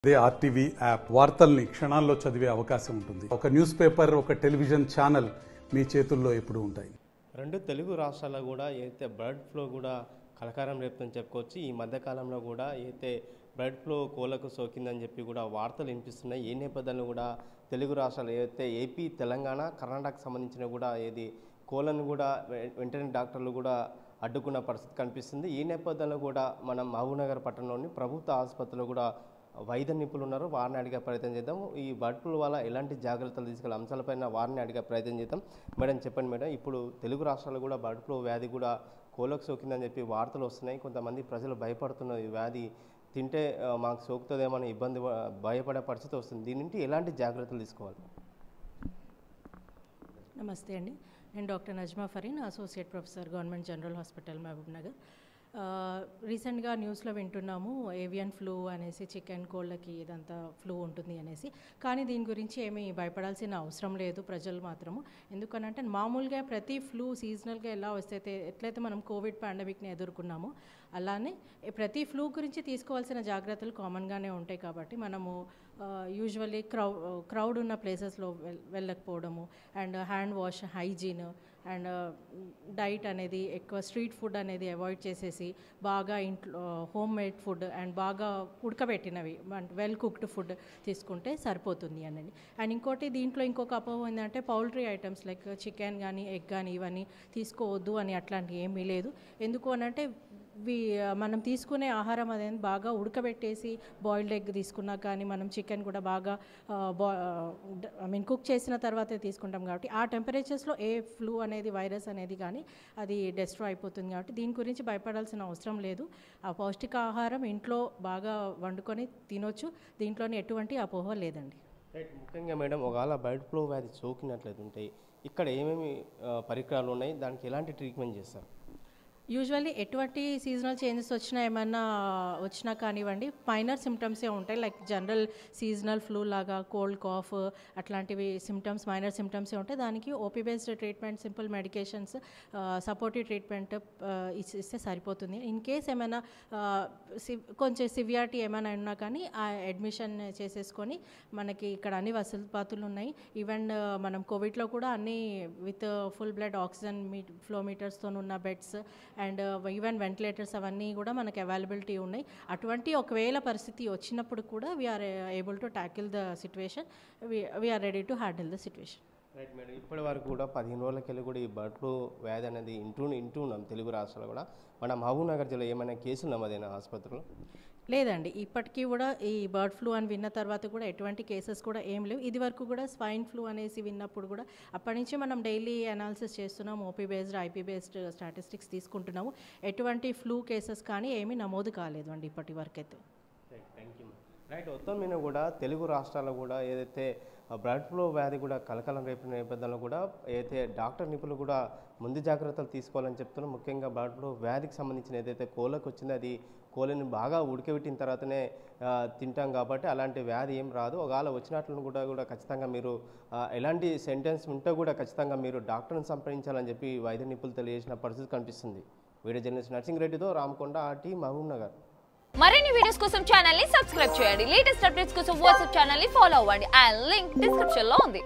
అదే RTV app వార్తల్ని క్షణాల్లో చదివే అవకాశం ఉంటుంది. ఒక న్యూస్ పేపర్, ఒక టెలివిజన్ ఛానల్ మీ చేతుల్లో ఎప్పుడూ ఉంటాయి. రెండు తెలుగు రాష్ట్రాల్లో కూడా అయితే బర్డ్ ఫ్లూ కూడా కలకారం రేపుతుందని చెప్పుకోవచ్చు. ఈ మధ్యకాలంలో కూడా అయితే బర్డ్ ఫ్లూ కోళ్ళకు సోకిందని చెప్పి కూడా వార్తలు వినిపిస్తున్నాయి. ఈ నేపథ్యంలో కూడా తెలుగు రాష్ట్రాలు ఏదైతే ఏపీ, తెలంగాణ, కర్ణాటకకు సంబంధించిన కూడా ఏది కోళ్ళను కూడా వెంటనే డాక్టర్లు కూడా అడ్డుకున్న పరిస్థితి కనిపిస్తుంది. ఈ నేపథ్యంలో కూడా మనం మహబూబ్నగర్ పట్టణంలోని ప్రభుత్వ ఆసుపత్రిలో కూడా వైద్య నిపుణులు ఉన్నారు. వారిని అడిగే ప్రయత్నం చేద్దాం. ఈ బర్డ్ ఫ్లూ వల్ల ఎలాంటి జాగ్రత్తలు తీసుకెళ్ళే అంశాలపైన వారిని అడిగే ప్రయత్నం చేద్దాం. మేడం చెప్పండి మేడం, ఇప్పుడు తెలుగు రాష్ట్రాల్లో కూడా బర్డ్ ఫ్లూ వ్యాధి కూడా కోళ్ళకు సోకిందని చెప్పి వార్తలు వస్తున్నాయి. కొంతమంది ప్రజలు భయపడుతున్నారు. ఈ వ్యాధి తింటే మాకు సోకుతుందేమో అని భయపడే పరిస్థితి వస్తుంది. దీని నుండి ఎలాంటి జాగ్రత్తలు తీసుకోవాలి? నమస్తే అండి, నేను doctor Najma Fareen, associate professor, government general hospital Mahabubnagar. రీసెంట్గా న్యూస్లో వింటున్నాము ఏవియన్ ఫ్లూ అనేసి, చికెన్ కోళ్ళకి ఇదంతా ఫ్లూ ఉంటుంది అనేసి. కానీ దీని గురించి ఏమీ భయపడాల్సిన అవసరం లేదు ప్రజలు మాత్రము. ఎందుకనంటే మామూలుగా ప్రతి ఫ్లూ సీజనల్గా ఎలా వస్తే ఎట్లయితే మనం కోవిడ్ పాండమిక్ని ఎదుర్కొన్నామో అలానే ప్రతి ఫ్లూ గురించి తీసుకోవాల్సిన జాగ్రత్తలు కామన్గానే ఉంటాయి. కాబట్టి మనము యూజువల్లీ క్రౌడ్ ఉన్న ప్లేసెస్లో వెళ్ళకపోవడము, and hand wash, hygiene, and diet అనేది ఎక్కువ స్ట్రీట్ ఫుడ్ అనేది అవాయిడ్ చేసేసి బాగా ఇంట్లో హోమ్ మేడ్ ఫుడ్ అండ్ బాగా ఉడకబెట్టినవి వెల్ కుక్డ్ ఫుడ్ తీసుకుంటే సరిపోతుంది అనండి. అండ్ ఇంకోటి దీంట్లో ఇంకొక అపోహ ఏంటంటే పౌల్ట్రీ ఐటమ్స్ లైక్ చికెన్ కానీ ఎగ్ కానీ ఇవన్నీ తీసుకోవద్దు అని అట్లాంటివి ఏమీ లేదు. ఎందుకు అనంటే మనం తీసుకునే ఆహారం అనేది బాగా ఉడకబెట్టేసి బాయిల్డ్ ఎగ్ తీసుకున్నా కానీ మనం చికెన్ కూడా బాగా కుక్ చేసిన తర్వాతే తీసుకుంటాం. కాబట్టి ఆ టెంపరేచర్స్లో ఏ ఫ్లూ అనేది వైరస్ అనేది కానీ అది డెస్ట్రాయ్ అయిపోతుంది. కాబట్టి దీని గురించి భయపడాల్సిన అవసరం లేదు. ఆ పౌష్టికాహారం ఇంట్లో బాగా వండుకొని తినొచ్చు. దీంట్లోనే ఎటువంటి అపోహ లేదండి. రైట్. ముఖ్యంగా మేడం, ఒకవేళ బర్డ్ ఫ్లూ వ్యాధి సోకినట్లయితే ఉంటాయి, ఇక్కడ ఏమేమి పరికరాలు ఉన్నాయి, దానికి ఎలాంటి ట్రీట్మెంట్ చేస్తారు? యూజువల్లీ ఎటువంటి సీజనల్ చేంజెస్ వచ్చినా కానివ్వండి, మైనర్ సిమ్టమ్సే ఉంటాయి. లైక్ జనరల్ సీజనల్ ఫ్లూ లాగా కోల్డ్, కాఫ్ అట్లాంటివి సిమ్టమ్స్, మైనర్ సిమ్టమ్సే ఉంటాయి. దానికి OP based treatment, simple medications, supportive treatment ఇస్తే సరిపోతుంది. ఇన్ కేస్ ఏమైనా కొంచెం సివియారిటీ ఏమైనా ఉన్నా కానీ ఆ అడ్మిషన్ చేసేసుకొని మనకి ఇక్కడ అన్ని వసతులు ఉన్నాయి. ఈవెన్ మనం కోవిడ్లో కూడా అన్ని విత్ ఫుల్ బ్లడ్ ఆక్సిజన్ ఫ్లోమీటర్స్తో ఉన్న బెడ్స్ అండ్ ఈవెన్ వెంటిలేటర్స్ అవన్నీ కూడా మనకు అవైలబిలిటీ ఉన్నాయి. అటువంటి ఒకవేళ పరిస్థితి వచ్చినప్పుడు కూడా we are able to tackle the situation, we are ready to handle the situation. Right madam, ఇప్పటి వరకు కూడా 15 రోజులకెళ్ళి కూడా ఈ బర్డ్ ఫ్లూ వ్యాధి అనేది ఇంటూ ఉన్నాం తెలుగు రాష్ట్రాలు కూడా. మన మహబూబ్నగర్ జిల్లా ఏమైనా కేసులు నమోదైన ఆసుపత్రిలో? లేదండి, ఇప్పటికీ కూడా ఈ బర్డ్ ఫ్లూ అని విన్న తర్వాత కూడా ఎటువంటి కేసెస్ కూడా ఏం లేవు. ఇది వరకు కూడా స్వైన్ ఫ్లూ అనేసి విన్నప్పుడు కూడా అప్పటి నుంచి మనం డైలీ అనాలిసిస్ చేస్తున్నాము. OP based, IP based statistics తీసుకుంటున్నాము. ఎటువంటి ఫ్లూ కేసెస్ కానీ ఏమీ నమోదు కాలేదు అండి ఇప్పటి వరకు అయితే. Thank you. రైట్, మొత్తం మీద కూడా తెలుగు రాష్ట్రాల్లో కూడా ఏదైతే బర్డ్ ఫ్లూ వ్యాధి కూడా కలకలం రేపిన నేపథ్యంలో కూడా ఏదైతే డాక్టర్ నిపుణులు కూడా ముందు జాగ్రత్తలు తీసుకోవాలని చెప్తున్నారు. ముఖ్యంగా బర్డ్ ఫ్లూ వ్యాధికి సంబంధించిన ఏదైతే కోళ్ళకు వచ్చిందో అది కోళ్ళని బాగా ఉడకబెట్టిన తర్వాతనే తింటాం కాబట్టి అలాంటి వ్యాధి ఏం రాదు. ఒకవేళ వచ్చినట్లు కూడా ఖచ్చితంగా మీరు ఎలాంటి సెంటెన్స్ ఉంటే కూడా ఖచ్చితంగా మీరు డాక్టర్ని సంప్రదించాలని చెప్పి వైద్య నిపుణులు తెలియజేసిన పరిస్థితి కనిపిస్తుంది. వీడియో జర్నలిస్ట్ నర్సింగ్ రెడ్డితో రామకొండ, ఆర్టీ, మహబూబ్నగర్. మరిన్ని వీడియోస్ కోసం ఛానల్ ని సబ్స్క్రైబ్ చేయండి. లేటెస్ట్ అప్డేట్స్ కోసం వాట్సాప్ ఛానల్ ని ఫాలో అవ్వండి. అండ్ లింక్ డిస్క్రిప్షన్ లో ఉంది.